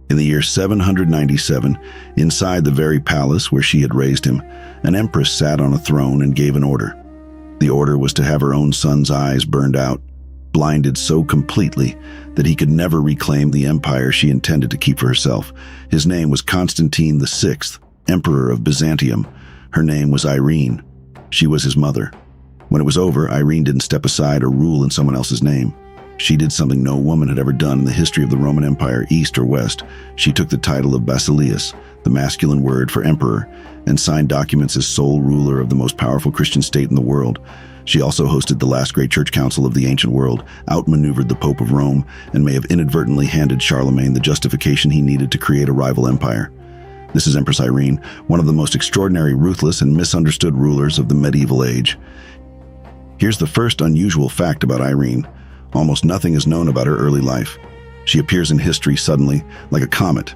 In the year 797, inside the very palace where she had raised him, an empress sat on a throne and gave an order. The order was to have her own son's eyes burned out, blinded so completely that he could never reclaim the empire she intended to keep for herself. His name was Constantine VI, Emperor of Byzantium. Her name was Irene. She was his mother. When it was over, Irene didn't step aside or rule in someone else's name. She did something no woman had ever done in the history of the Roman Empire, East or West. She took the title of Basileus, the masculine word for emperor, and signed documents as sole ruler of the most powerful Christian state in the world. She also hosted the last great church council of the ancient world, outmaneuvered the Pope of Rome, and may have inadvertently handed Charlemagne the justification he needed to create a rival empire. This is Empress Irene, one of the most extraordinary, ruthless, and misunderstood rulers of the medieval age. Here's the first unusual fact about Irene. Almost nothing is known about her early life. She appears in history suddenly, like a comet,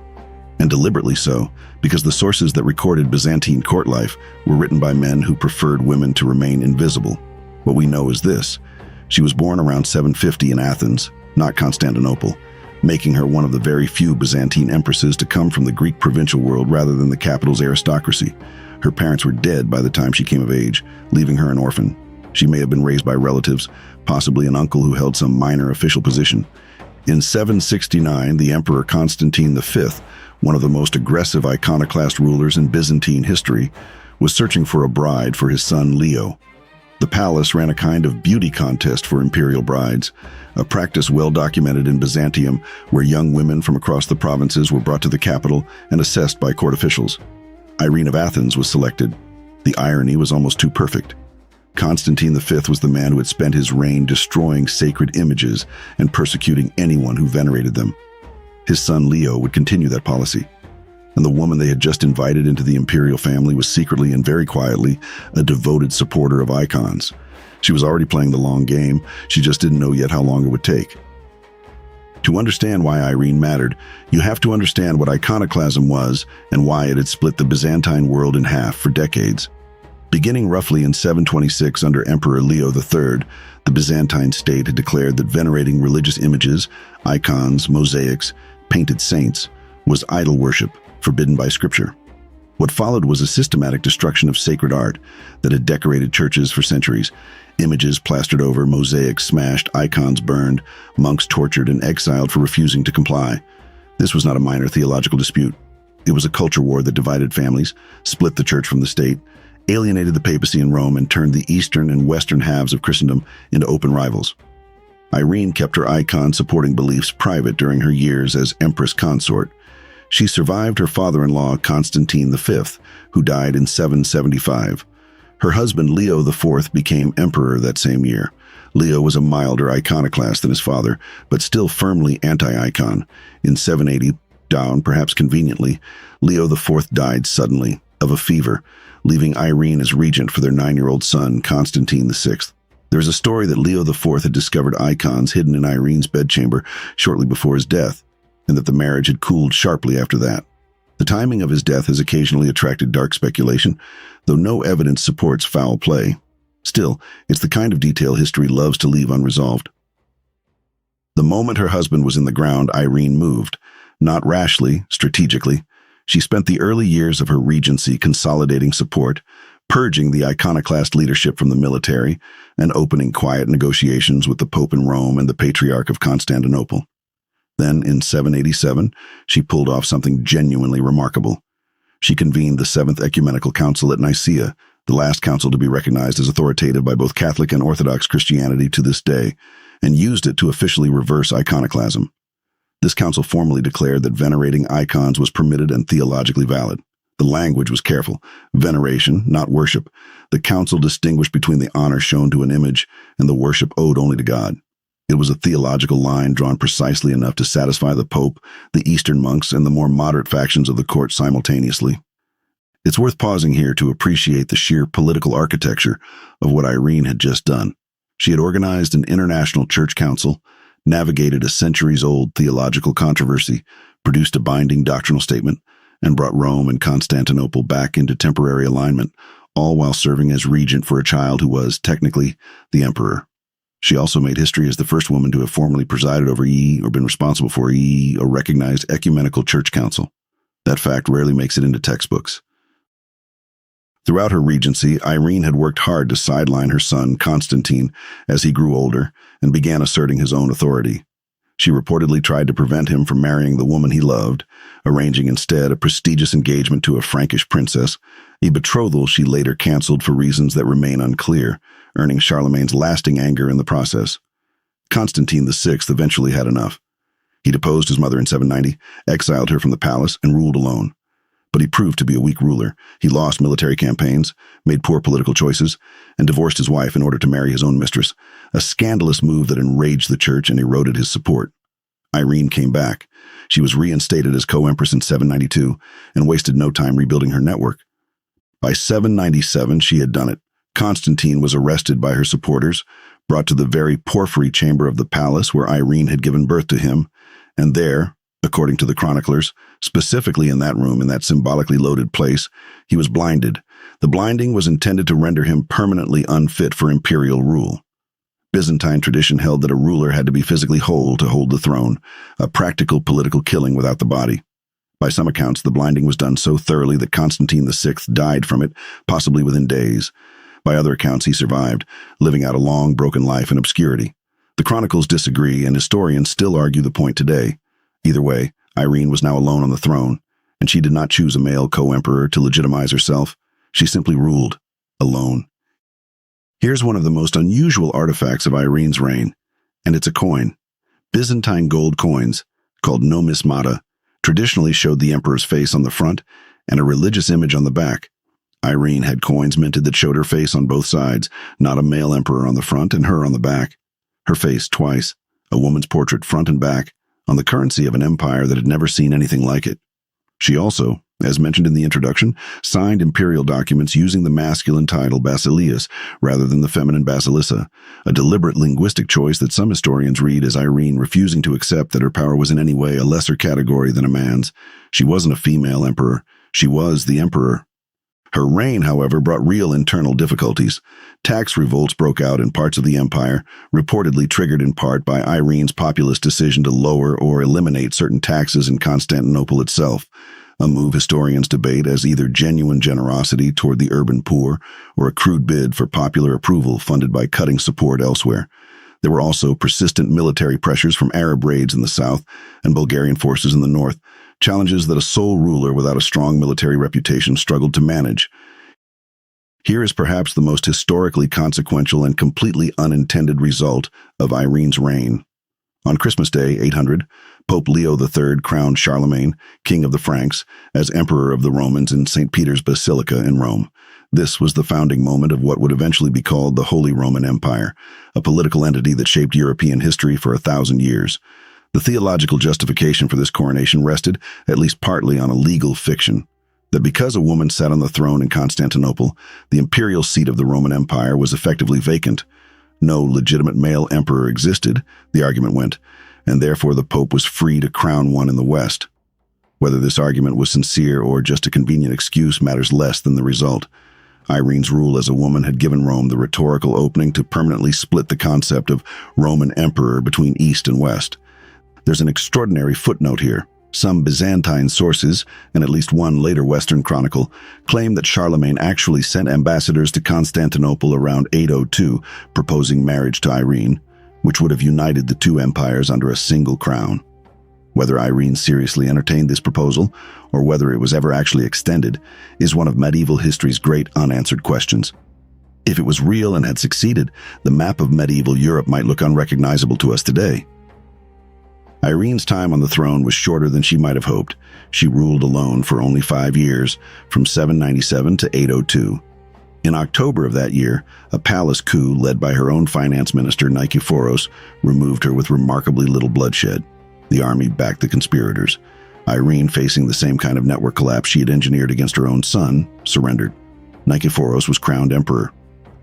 and deliberately so, because the sources that recorded Byzantine court life were written by men who preferred women to remain invisible. What we know is this: she was born around 750 in Athens, not Constantinople, making her one of the very few Byzantine empresses to come from the Greek provincial world rather than the capital's aristocracy. Her parents were dead by the time she came of age, leaving her an orphan. She may have been raised by relatives, possibly an uncle who held some minor official position. In 769, the Emperor Constantine V, one of the most aggressive iconoclast rulers in Byzantine history, was searching for a bride for his son Leo. The palace ran a kind of beauty contest for imperial brides, a practice well documented in Byzantium, where young women from across the provinces were brought to the capital and assessed by court officials. Irene of Athens was selected. The irony was almost too perfect. Constantine V was the man who had spent his reign destroying sacred images and persecuting anyone who venerated them. His son Leo would continue that policy. And the woman they had just invited into the imperial family was secretly and very quietly a devoted supporter of icons. She was already playing the long game, she just didn't know yet how long it would take. To understand why Irene mattered, you have to understand what iconoclasm was and why it had split the Byzantine world in half for decades. Beginning roughly in 726 under Emperor Leo III, the Byzantine state had declared that venerating religious images, icons, mosaics, painted saints, was idol worship, forbidden by scripture. What followed was a systematic destruction of sacred art that had decorated churches for centuries. Images plastered over, mosaics smashed, icons burned, monks tortured and exiled for refusing to comply. This was not a minor theological dispute. It was a culture war that divided families, split the church from the state, alienated the papacy in Rome, and turned the eastern and western halves of Christendom into open rivals. Irene kept her icon-supporting beliefs private during her years as empress consort. She survived her father-in-law, Constantine V, who died in 775. Her husband, Leo IV, became emperor that same year. Leo was a milder iconoclast than his father, but still firmly anti-icon. In 780, down perhaps conveniently, Leo IV died suddenly, of a fever, leaving Irene as regent for their 9-year-old son, Constantine VI. There is a story that Leo IV had discovered icons hidden in Irene's bedchamber shortly before his death, and that the marriage had cooled sharply after that. The timing of his death has occasionally attracted dark speculation, though no evidence supports foul play. Still, it's the kind of detail history loves to leave unresolved. The moment her husband was in the ground, Irene moved. Not rashly, strategically. She spent the early years of her regency consolidating support, purging the iconoclast leadership from the military, and opening quiet negotiations with the Pope in Rome and the Patriarch of Constantinople. Then, in 787, she pulled off something genuinely remarkable. She convened the Seventh Ecumenical Council at Nicaea, the last council to be recognized as authoritative by both Catholic and Orthodox Christianity to this day, and used it to officially reverse iconoclasm. This council formally declared that venerating icons was permitted and theologically valid. The language was careful. Veneration, not worship. The council distinguished between the honor shown to an image and the worship owed only to God. It was a theological line drawn precisely enough to satisfy the Pope, the Eastern monks, and the more moderate factions of the court simultaneously. It's worth pausing here to appreciate the sheer political architecture of what Irene had just done. She had organized an international church council, navigated a centuries-old theological controversy, produced a binding doctrinal statement, and brought Rome and Constantinople back into temporary alignment, all while serving as regent for a child who was, technically, the emperor. She also made history as the first woman to have formally presided over or been responsible for a recognized ecumenical church council. That fact rarely makes it into textbooks. Throughout her regency, Irene had worked hard to sideline her son, Constantine, as he grew older and began asserting his own authority. She reportedly tried to prevent him from marrying the woman he loved, arranging instead a prestigious engagement to a Frankish princess, a betrothal she later canceled for reasons that remain unclear, earning Charlemagne's lasting anger in the process. Constantine VI eventually had enough. He deposed his mother in 790, exiled her from the palace, and ruled alone. But he proved to be a weak ruler. He lost military campaigns, made poor political choices, and divorced his wife in order to marry his own mistress, a scandalous move that enraged the church and eroded his support. Irene came back. She was reinstated as co-empress in 792 and wasted no time rebuilding her network. By 797, she had done it. Constantine was arrested by her supporters, brought to the very porphyry chamber of the palace where Irene had given birth to him, and there, according to the chroniclers, specifically in that room, in that symbolically loaded place, he was blinded. The blinding was intended to render him permanently unfit for imperial rule. Byzantine tradition held that a ruler had to be physically whole to hold the throne, a practical political killing without the body. By some accounts, the blinding was done so thoroughly that Constantine VI died from it, possibly within days. By other accounts, he survived, living out a long, broken life in obscurity. The chronicles disagree, and historians still argue the point today. Either way, Irene was now alone on the throne, and she did not choose a male co-emperor to legitimize herself. She simply ruled, alone. Here's one of the most unusual artifacts of Irene's reign, and it's a coin. Byzantine gold coins, called numismata, traditionally showed the emperor's face on the front and a religious image on the back. Irene had coins minted that showed her face on both sides, not a male emperor on the front and her on the back. Her face twice, a woman's portrait front and back, on the currency of an empire that had never seen anything like it. She also, as mentioned in the introduction, signed imperial documents using the masculine title Basileus rather than the feminine Basilissa, a deliberate linguistic choice that some historians read as Irene refusing to accept that her power was in any way a lesser category than a man's. She wasn't a female emperor. She was the emperor. Her reign, however, brought real internal difficulties. Tax revolts broke out in parts of the empire, reportedly triggered in part by Irene's populist decision to lower or eliminate certain taxes in Constantinople itself, a move historians debate as either genuine generosity toward the urban poor or a crude bid for popular approval funded by cutting support elsewhere. There were also persistent military pressures from Arab raids in the south and Bulgarian forces in the north, challenges that a sole ruler without a strong military reputation struggled to manage. Here is perhaps the most historically consequential and completely unintended result of Irene's reign. On Christmas Day, 800, Pope Leo III crowned Charlemagne, king of the Franks, as emperor of the Romans in St. Peter's Basilica in Rome. This was the founding moment of what would eventually be called the Holy Roman Empire, a political entity that shaped European history for 1,000 years. The theological justification for this coronation rested, at least partly, on a legal fiction, that because a woman sat on the throne in Constantinople, the imperial seat of the Roman Empire was effectively vacant. No legitimate male emperor existed, the argument went, and therefore the Pope was free to crown one in the West. Whether this argument was sincere or just a convenient excuse matters less than the result. Irene's rule as a woman had given Rome the rhetorical opening to permanently split the concept of Roman emperor between East and West. There's an extraordinary footnote here. Some Byzantine sources, and at least one later Western chronicle, claim that Charlemagne actually sent ambassadors to Constantinople around 802, proposing marriage to Irene, which would have united the two empires under a single crown. Whether Irene seriously entertained this proposal, or whether it was ever actually extended, is one of medieval history's great unanswered questions. If it was real and had succeeded, the map of medieval Europe might look unrecognizable to us today. Irene's time on the throne was shorter than she might have hoped. She ruled alone for only 5 years, from 797 to 802. In October of that year, a palace coup led by her own finance minister, Nikephoros, removed her with remarkably little bloodshed. The army backed the conspirators. Irene, facing the same kind of network collapse she had engineered against her own son, surrendered. Nikephoros was crowned emperor.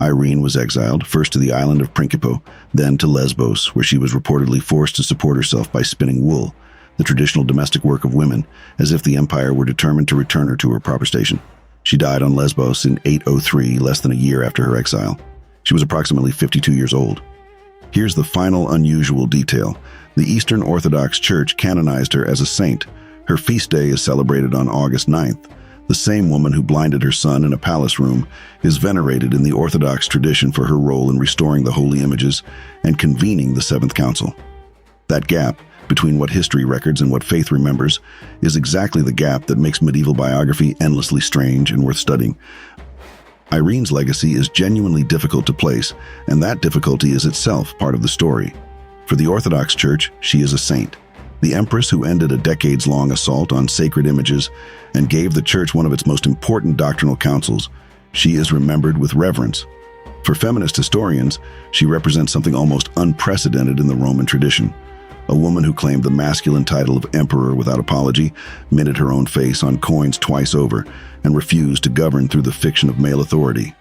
Irene was exiled, first to the island of Principe, then to Lesbos, where she was reportedly forced to support herself by spinning wool, the traditional domestic work of women, as if the empire were determined to return her to her proper station. She died on Lesbos in 803, less than a year after her exile. She was approximately 52 years old. Here's the final unusual detail. The Eastern Orthodox Church canonized her as a saint. Her feast day is celebrated on August 9th. The same woman who blinded her son in a palace room is venerated in the Orthodox tradition for her role in restoring the holy images and convening the Seventh Council. That gap between what history records and what faith remembers is exactly the gap that makes medieval biography endlessly strange and worth studying. Irene's legacy is genuinely difficult to place, and that difficulty is itself part of the story. For the Orthodox Church, she is a saint, the empress who ended a decades-long assault on sacred images and gave the Church one of its most important doctrinal councils. She is remembered with reverence. For feminist historians, she represents something almost unprecedented in the Roman tradition. A woman who claimed the masculine title of emperor without apology, minted her own face on coins twice over, and refused to govern through the fiction of male authority.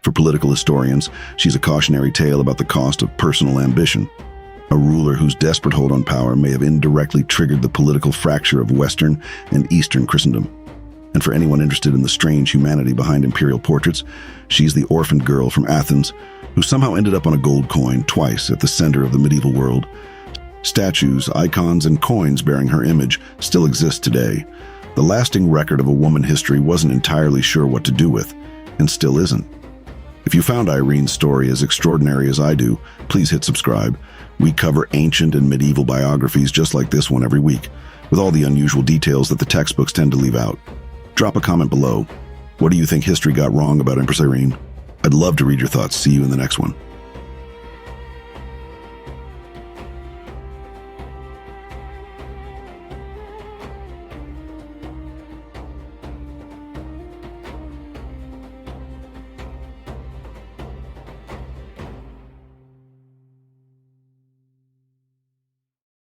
For political historians, she's a cautionary tale about the cost of personal ambition. A ruler whose desperate hold on power may have indirectly triggered the political fracture of Western and Eastern Christendom. And for anyone interested in the strange humanity behind imperial portraits, she's the orphan girl from Athens who somehow ended up on a gold coin twice at the center of the medieval world. Statues, icons, and coins bearing her image still exist today. The lasting record of a woman history wasn't entirely sure what to do with, and still isn't. If you found Irene's story as extraordinary as I do, please hit subscribe. We cover ancient and medieval biographies just like this one every week, with all the unusual details that the textbooks tend to leave out. Drop a comment below. What do you think history got wrong about Empress Irene? I'd love to read your thoughts. See you in the next one.